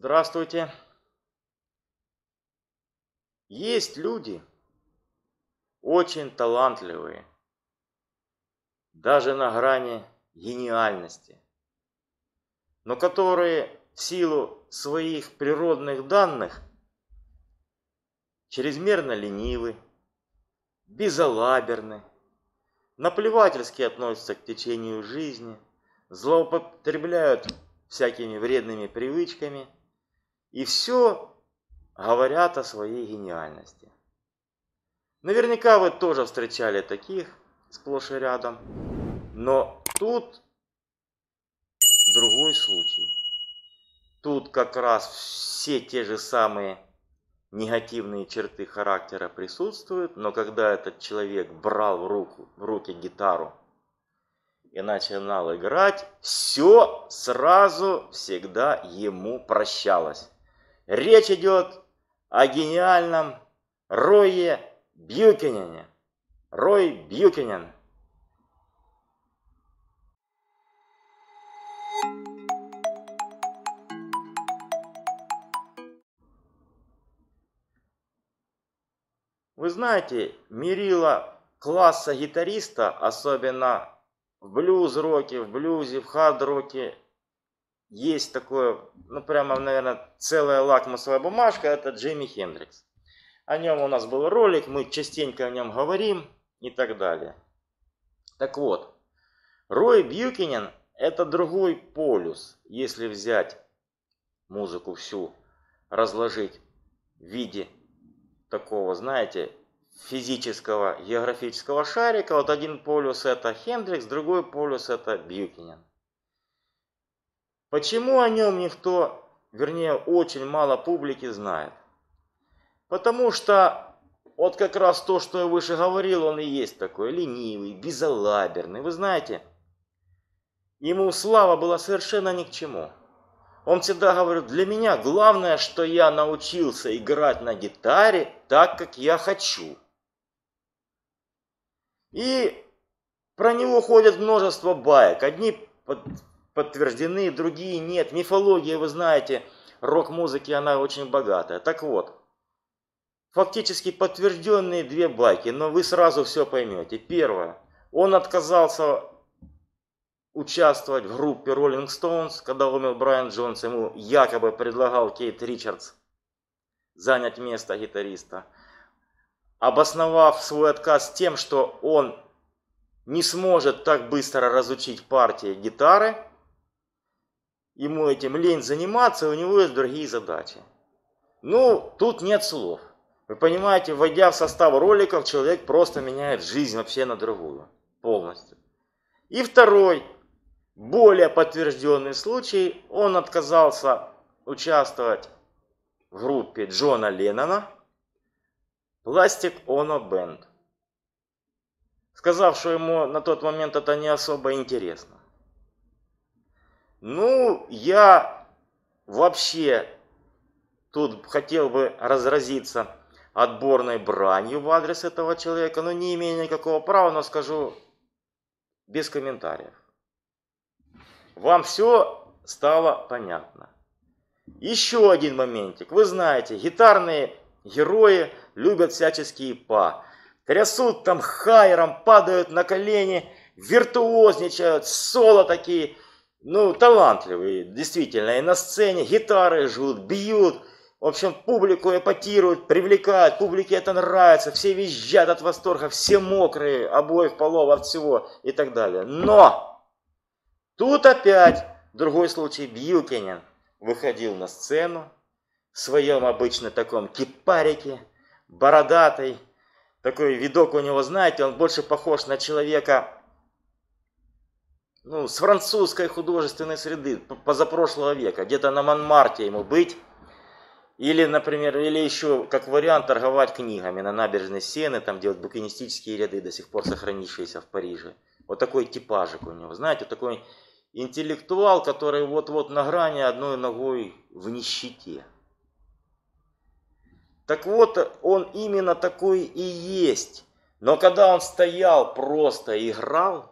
Здравствуйте. Есть люди очень талантливые, даже на грани гениальности, но которые в силу своих природных данных чрезмерно ленивы, безалаберны, наплевательски относятся к течению жизни, злоупотребляют всякими вредными привычками и все говорят о своей гениальности. Наверняка вы тоже встречали таких сплошь и рядом, но тут другой случай. Тут как раз все те же самые негативные черты характера присутствуют, но когда этот человек брал в руки гитару и начинал играть, все сразу всегда ему прощалось. Речь идет о гениальном Рое Бьюкенене. Рой Бьюкенен. Вы знаете, мерило класса гитариста, особенно в блюз-роке, в блюзе, в хард-роке, есть такое, прямо, наверное, целая лакмусовая бумажка, это Джимми Хендрикс. О нем у нас был ролик, мы частенько о нем говорим и так далее. Так вот, Рой Бьюкенен – это другой полюс, если взять музыку всю, разложить в виде такого, знаете, физического географического шарика. Вот один полюс это Хендрикс, другой полюс это Бьюкенен. Почему о нем никто, вернее, очень мало публики знает? Потому что вот как раз то, что я выше говорил, он и есть такой ленивый, безалаберный. Вы знаете, ему слава была совершенно ни к чему. Он всегда говорит, для меня главное, что я научился играть на гитаре так, как я хочу. И про него ходит множество баек. Одни подтверждены, другие нет. Мифология, вы знаете, рок-музыки, она очень богатая. Так вот, фактически подтвержденные две байки, но вы сразу все поймете. Первое, он отказался участвовать в группе Rolling Stones, когда умер Брайан Джонс, ему якобы предлагал Кейт Ричардс занять место гитариста, обосновав свой отказ тем, что он не сможет так быстро разучить партии гитары, ему этим лень заниматься, у него есть другие задачи. Тут нет слов. Вы понимаете, войдя в состав роликов, человек просто меняет жизнь вообще на другую, полностью. И второй, более подтвержденный случай, он отказался участвовать в группе Джона Леннона Plastic Ono Band, сказав, что ему на тот момент это не особо интересно. Я вообще тут хотел бы разразиться отборной бранью в адрес этого человека, но не имея никакого права, но скажу без комментариев. Вам все стало понятно. Еще один моментик. Вы знаете, гитарные герои любят всяческие па. Трясут там хайером, падают на колени, виртуозничают, соло такие, талантливые, действительно. И на сцене гитары жгут, бьют. В общем, публику эпатируют, привлекают, публике это нравится, все визжат от восторга, все мокрые, обоих полов, от всего и так далее. Но тут опять другой случай. Бьюкенен выходил на сцену в своем обычно таком кипарике, бородатый, такой видок у него, знаете, он больше похож на человека, с французской художественной среды, позапрошлого века, где-то на Монмарте ему быть. Или, например, или еще как вариант торговать книгами на набережной Сены, там делать букинистические ряды, до сих пор сохранившиеся в Париже. Вот такой типажик у него, знаете, такой интеллектуал, который вот-вот на грани одной ногой в нищете. Так вот, он именно такой и есть. Но когда он стоял, просто играл,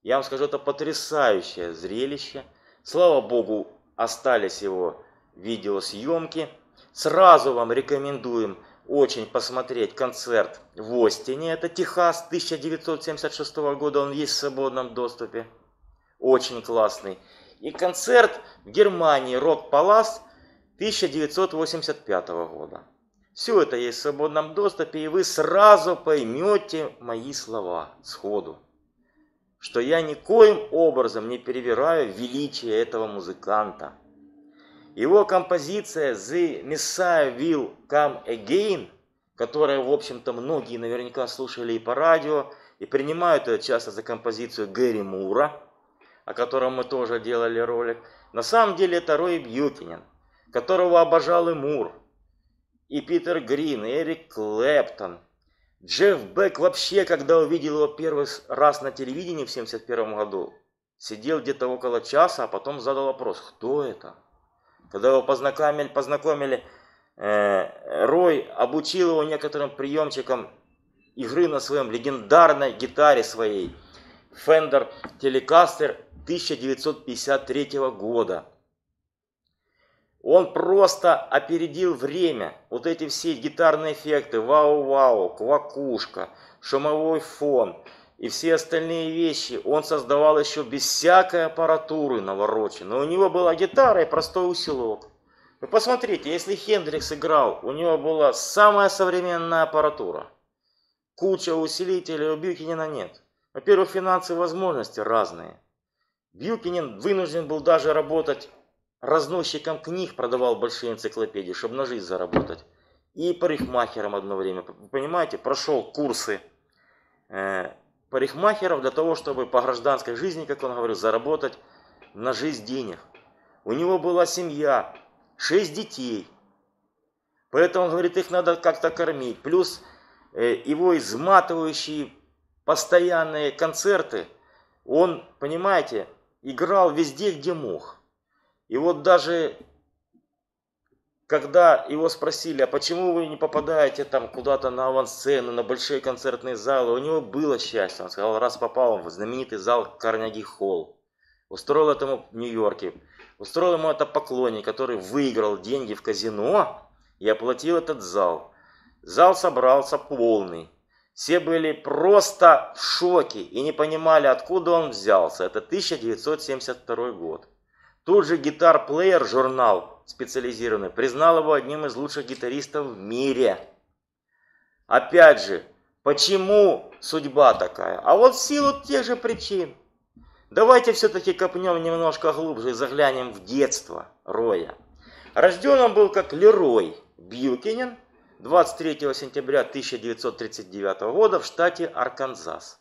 я вам скажу, это потрясающее зрелище. Слава Богу, остались его видеосъемки. Сразу вам рекомендуем очень посмотреть концерт в Остине, это Техас, 1976 года, он есть в свободном доступе, очень классный. И концерт в Германии, Рок Палас, 1985 года. Все это есть в свободном доступе, и вы сразу поймете мои слова сходу, что я никоим образом не перевираю величие этого музыканта. Его композиция «The Messiah Will Come Again», которая, в общем-то, многие наверняка слушали и по радио, и принимают ее часто за композицию Гэри Мура, о котором мы тоже делали ролик. На самом деле это Рой Бьюкенен, которого обожал и Мур, и Питер Грин, и Эрик Клэптон. Джефф Бек вообще, когда увидел его первый раз на телевидении в 1971 году, сидел где-то около часа, а потом задал вопрос, кто это? Когда его познакомили, Рой обучил его некоторым приемчикам игры на своем легендарной гитаре своей Fender Telecaster 1953 года. Он просто опередил время. Вот эти все гитарные эффекты, вау-вау, квакушка, шумовой фон и все остальные вещи он создавал еще без всякой аппаратуры навороченной. Но у него была гитара и простой усилок. Вы посмотрите, если Хендрикс играл, у него была самая современная аппаратура. Куча усилителей, у Бьюкенена нет. Во-первых, финансовые возможности разные. Бьюкенен вынужден был даже работать разносчиком книг, продавал большие энциклопедии, чтобы на жизнь заработать. И парикмахером одно время. Вы понимаете, прошел курсы парикмахеров для того, чтобы по гражданской жизни, как он говорил, заработать на жизнь денег. У него была семья, 6 детей. Поэтому, он говорит, их надо как-то кормить. Плюс его изматывающие постоянные концерты, он, понимаете, играл везде, где мог. И вот даже когда его спросили, а почему вы не попадаете там куда-то на авансцену, на большие концертные залы, у него было счастье. Он сказал, раз попал в знаменитый зал Карнеги Холл. Устроил этому в Нью-Йорке. Устроил ему это поклонник, который выиграл деньги в казино и оплатил этот зал. Зал собрался полный. Все были просто в шоке и не понимали, откуда он взялся. Это 1972 год. Тут же Guitar Player, журнал специализированный, признал его одним из лучших гитаристов в мире. Опять же, почему судьба такая? А вот в силу тех же причин. Давайте все-таки копнем немножко глубже и заглянем в детство Роя. Рожден он был как Лерой Бьюкенен 23 сентября 1939 года в штате Арканзас.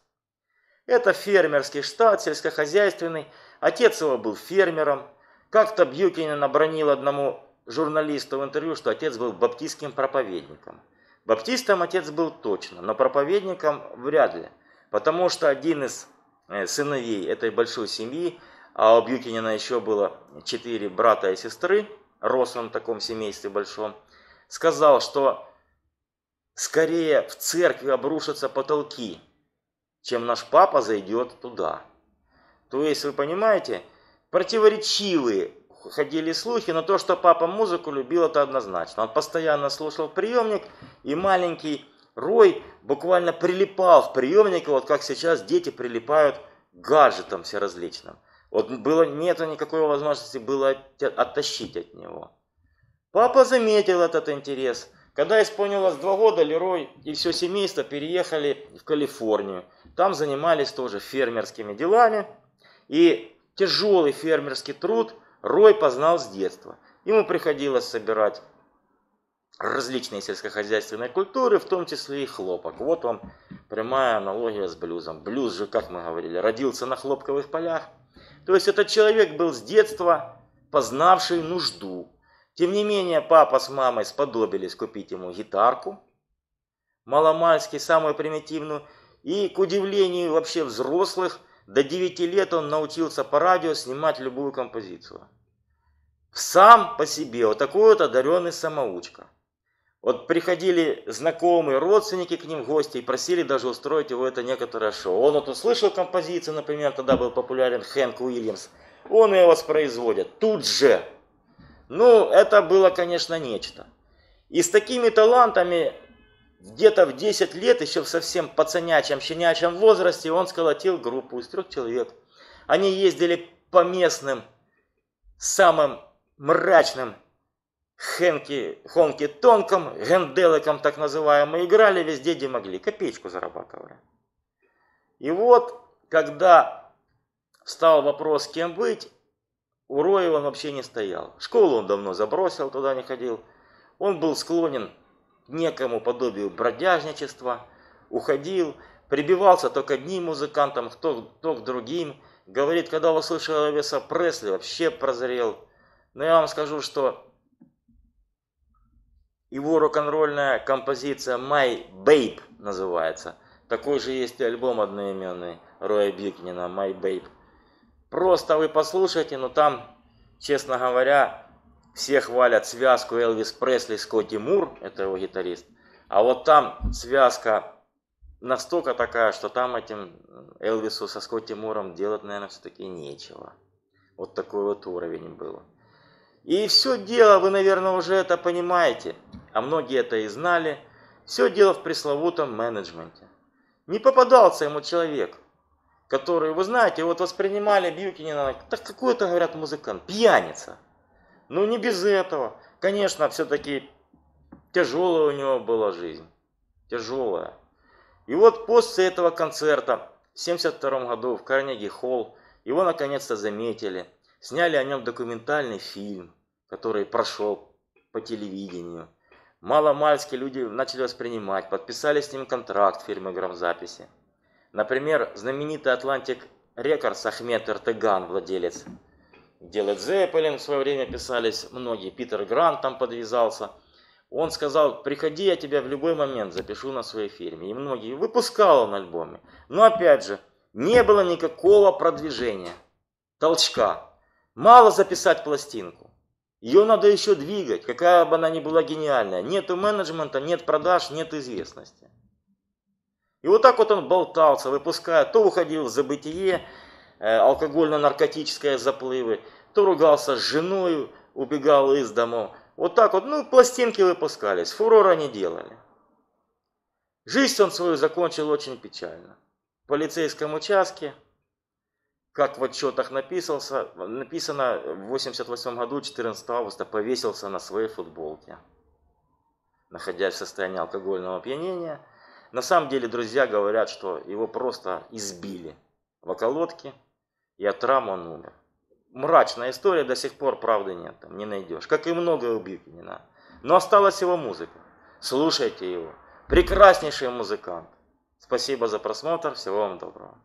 Это фермерский штат, сельскохозяйственный. Отец его был фермером. Как-то Бьюкенен обронил одному журналисту в интервью, что отец был баптистским проповедником. Баптистом отец был точно, но проповедником вряд ли. Потому что один из сыновей этой большой семьи, а у Бьюкенена еще было 4 брата и сестры, рос он в таком семействе большом, сказал, что скорее в церкви обрушатся потолки, чем наш папа зайдет туда. То есть, вы понимаете, противоречивые ходили слухи, но то, что папа музыку любил, это однозначно. Он постоянно слушал приемник, и маленький Рой буквально прилипал в приемник, вот как сейчас дети прилипают к гаджетам всеразличным. Вот нету никакой возможности было оттащить от него. Папа заметил этот интерес. Когда исполнилось 2 года, Лерой и все семейство переехали в Калифорнию. Там занимались тоже фермерскими делами. И тяжелый фермерский труд Рой познал с детства. Ему приходилось собирать различные сельскохозяйственные культуры, в том числе и хлопок. Вот вам прямая аналогия с блюзом. Блюз же, как мы говорили, родился на хлопковых полях. То есть этот человек был с детства познавший нужду. Тем не менее, папа с мамой сподобились купить ему гитарку, маломальски, самую примитивную. И, к удивлению вообще взрослых, до 9 лет он научился по радио снимать любую композицию. Сам по себе, вот такой вот одаренный самоучка. Вот приходили знакомые, родственники к ним в гости и просили даже устроить его это некоторое шоу. Он вот услышал композицию, например, тогда был популярен Хэнк Уильямс, он ее воспроизводит тут же. Ну, это было, конечно, нечто. И с такими талантами где-то в 10 лет, еще в совсем пацанячем, щенячьем возрасте, он сколотил группу из 3 человек. Они ездили по местным, самым мрачным хонки-тонкам, генделикам так называемым, играли везде, где могли, копеечку зарабатывали. И вот, когда встал вопрос, кем быть, у Роя он вообще не стоял. Школу он давно забросил, туда не ходил. Он был склонен к некому подобию бродяжничества, уходил, прибивался то к одним музыкантам, то к другим. Говорит, когда услышал Элвиса Пресли, вообще прозрел. Но я вам скажу, что его рок-н-ролльная композиция «My Babe» называется. Такой же есть и альбом одноименный Роя Бьюкенена «My Babe». Просто вы послушайте, но там, честно говоря, все хвалят связку Элвис Пресли и Скотти Мур, это его гитарист. А вот там связка настолько такая, что там этим Элвису со Скотти Муром делать, наверное, все-таки нечего. Вот такой вот уровень был. И все дело, вы, наверное, уже это понимаете, а многие это и знали, все дело в пресловутом менеджменте. Не попадался ему человек, который, вы знаете, вот воспринимали Бьюкенена, так какой-то, говорят, музыкант, пьяница. Ну не без этого. Конечно, все-таки тяжелая у него была жизнь. Тяжелая. И вот после этого концерта в 1972 году в Карнеги-холл его наконец-то заметили. Сняли о нем документальный фильм, который прошел по телевидению. Мало-мальски люди начали воспринимать, подписали с ним контракт фирмы грамзаписи. Например, знаменитый Atlantic Records Ахмед Эртеган, владелец, где Led Zeppelin в свое время писались многие, Питер Грант там подвязался. Он сказал, приходи, я тебя в любой момент запишу на своей фирме. И многие выпускал он альбомы. Но опять же, не было никакого продвижения, толчка. Мало записать пластинку. Ее надо еще двигать, какая бы она ни была гениальная. Нету менеджмента, нет продаж, нет известности. И вот так вот он болтался, выпуская, то уходил в забытие, алкогольно-наркотические заплывы, то ругался с женой, убегал из дому. Вот так вот, ну, пластинки выпускались, фурора не делали. Жизнь он свою закончил очень печально. В полицейском участке, как в отчетах написано, в 1988 году, 14 августа, повесился на своей футболке, находясь в состоянии алкогольного опьянения. На самом деле, друзья говорят, что его просто избили в околотке, и от травм он умер. Мрачная история, до сих пор правды нет, там не найдешь. Как и многое у Бьюкенена. Но осталась его музыка. Слушайте его. Прекраснейший музыкант. Спасибо за просмотр. Всего вам доброго.